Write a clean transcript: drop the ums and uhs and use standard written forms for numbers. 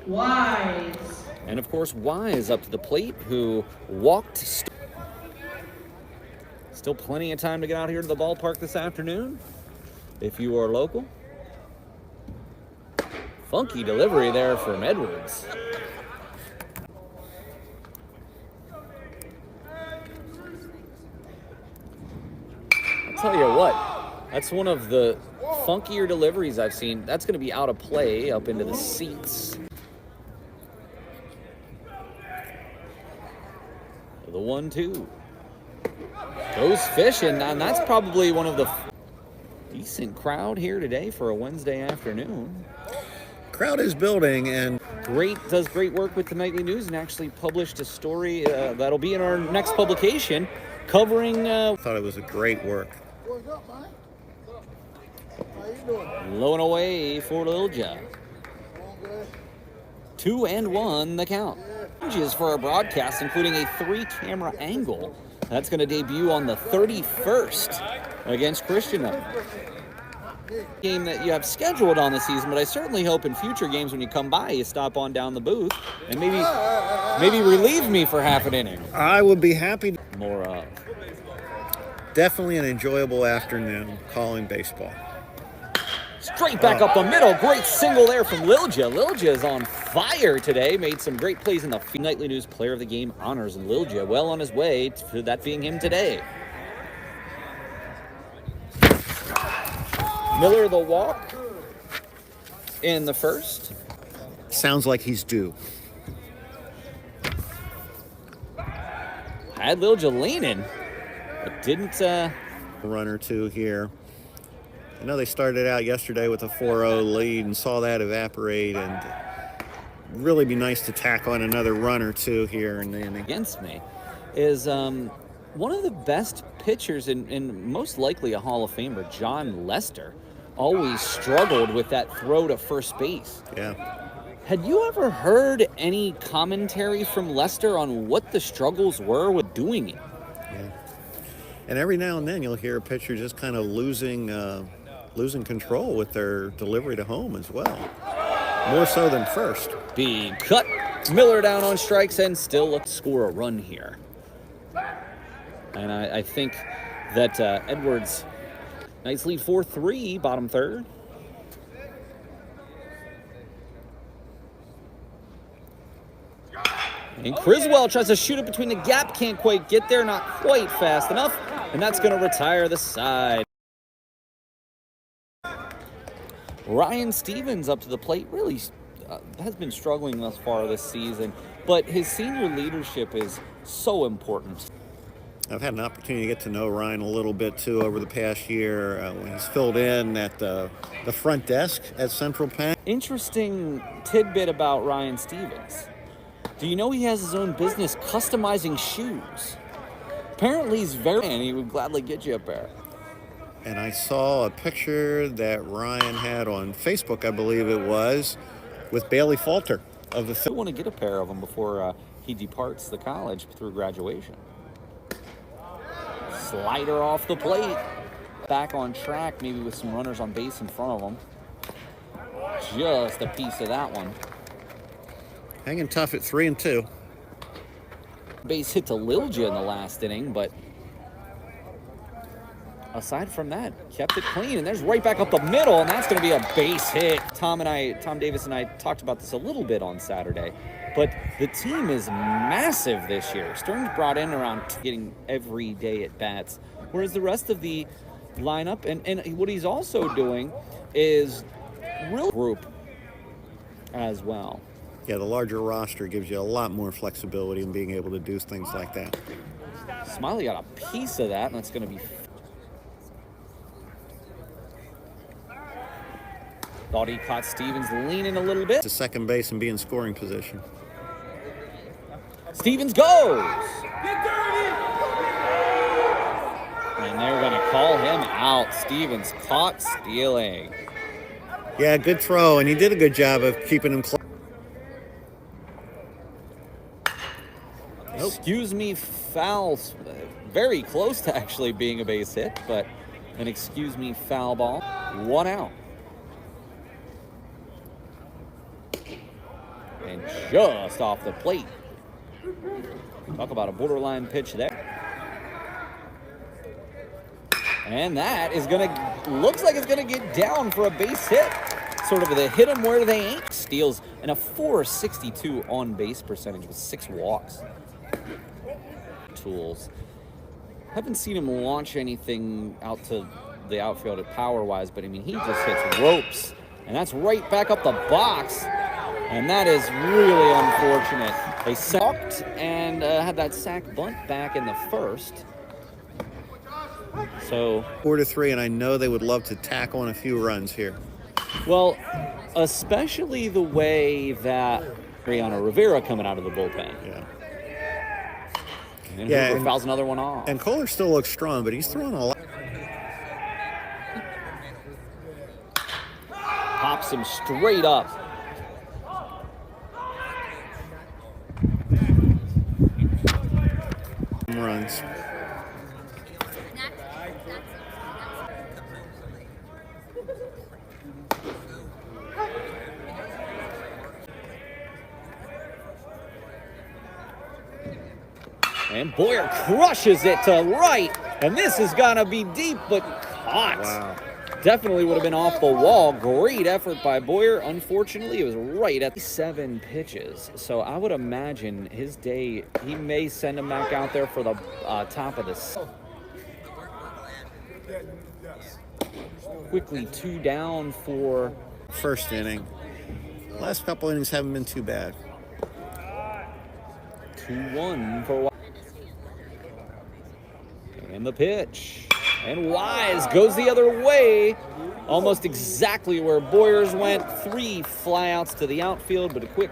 Wise. And of course, Wise up to the plate, who walked. Still plenty of time to get out here to the ballpark this afternoon if you are local. Funky delivery there from Edwards. I'll tell you what, that's one of the funkier deliveries I've seen. That's going to be out of play up into the seats. The 1-2. Goes fishing, and that's probably one of the decent crowd here today for a Wednesday afternoon. Crowd is building, and does great work with the Nightly News, and actually published a story that'll be in our next publication covering. Thought it was a great work. What's up, man? How you doing? Low and away for Lilja. 2-1 the count. Changes for our broadcast, including a 3-camera angle. That's going to debut on the 31st against Christianum. Game that you have scheduled on the season, but I certainly hope in future games when you come by, you stop on down the booth and maybe relieve me for half an inning. I would be happy. More of. Definitely an enjoyable afternoon calling baseball. Straight back up the middle. Great single there from Lilja. Lilja is on fire today. Made some great plays in the Nightly News Player of the Game honors, and Lilja well on his way to that being him today. Miller the walk in the first. Sounds like he's due. Had Lilja leaning, but didn't. A run or two here. I know they started out yesterday with a 4-0 lead and saw that evaporate, and really be nice to tack on another run or two here and then. Against me is one of the best pitchers and most likely a Hall of Famer, John Lester. Always struggled with that throw to first base. Yeah. Had you ever heard any commentary from Lester on what the struggles were with doing it? Yeah. And every now and then you'll hear a pitcher just kind of losing control with their delivery to home as well. More so than first. Big cut. Miller down on strikes and still let's score a run here. And I think that Edwards, nice lead 4-3, bottom third. And Criswell tries to shoot it between the gap, can't quite get there, not quite fast enough, and that's going to retire the side. Ryan Stevens up to the plate, really has been struggling thus far this season, but his senior leadership is so important. I've had an opportunity to get to know Ryan a little bit too over the past year when he's filled in at the front desk at Central Penn. Interesting tidbit about Ryan Stevens. Do you know he has his own business customizing shoes? Apparently he's and he would gladly get you a pair. And I saw a picture that Ryan had on Facebook, I believe it was, with Bailey Falter of the. I want to get a pair of them before he departs the college through graduation. Slider off the plate. Back on track, maybe with some runners on base in front of him. Just a piece of that one. Hanging tough at 3-2. Base hit to Lilja in the last inning, but aside from that, kept it clean. And there's right back up the middle, and that's going to be a base hit. Tom Davis and I talked about this a little bit on Saturday, but the team is massive this year. Stearns brought in around getting every day at bats, whereas the rest of the lineup, and what he's also doing is real group as well. Yeah, the larger roster gives you a lot more flexibility in being able to do things like that. Smiley got a piece of that, and that's going to be. Thought he caught Stevens leaning a little bit. To second base and be in scoring position. Stevens goes! And they're going to call him out. Stevens caught stealing. Yeah, good throw, and he did a good job of keeping him close. Excuse me, foul. Very close to actually being a base hit, but an excuse me foul ball. 1 out. And just off the plate. Talk about a borderline pitch there. And that is looks like it's gonna get down for a base hit. Sort of the hit them where they ain't. Steals and a .462 on base percentage with 6 walks. Tools. Haven't seen him launch anything out to the outfield at power-wise, but I mean, he just hits ropes. And that's right back up the box. And that is really unfortunate. They sucked and had that sac bunt back in the first. So 4-3, and I know they would love to tack on a few runs here. well, especially the way that Mariano Rivera coming out of the bullpen. Yeah. And Yeah, Hoover and- fouls another one off. And Kohler still looks strong, but he's throwing a lot. Pops him straight up. Runs. And Boyer crushes it to right. And this is going to be deep, but caught. Wow. Definitely would have been off the wall. Great effort by Boyer. Unfortunately, it was right at 7 pitches. So I would imagine his day, he may send him back out there for the top of this. Quickly 2 down for First inning. Last couple innings haven't been too bad. 2-1 for Wise. And the pitch. And Wise goes the other way. Almost exactly where Boyers went. 3 flyouts to the outfield, but a quick